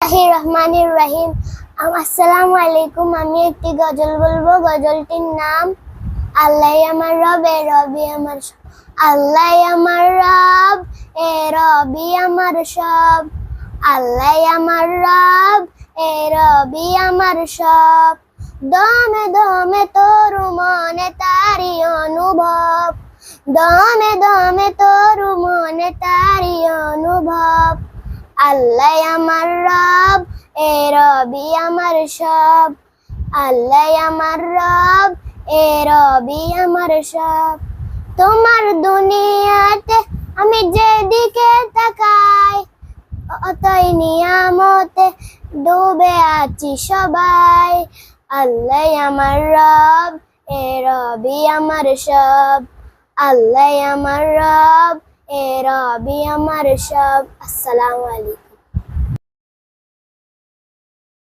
রহমানির রহিম। আসসালামু আলাইকুম। আমি একটি গজল বলবো। গজলটির নাম আল্লাহ আমার রব এ রবি আমার সব। আল্লাহ আমার রব এ রবি আমার সব। আল্লাহ আমার রব এ রবি আমার সব। দমে দমে তোর মনে তারি অনুভব। দমে দমে তোর মনে তারি অনুভব। আল্লাহ আমার রব এ রবি আমার সব। আল্লাহ আমার রব এ রবি আমার সব। তোমার দুনিয়াতে আমি যেদিকে তাকাই, অতই নিয়ামতে ডুবে আছি সবাই। আল্লাহ আমার রব এ রবি আমার সব। আল্লাহ আমার রব এ রবি আমার সব। আসসালামু আলাইকুম।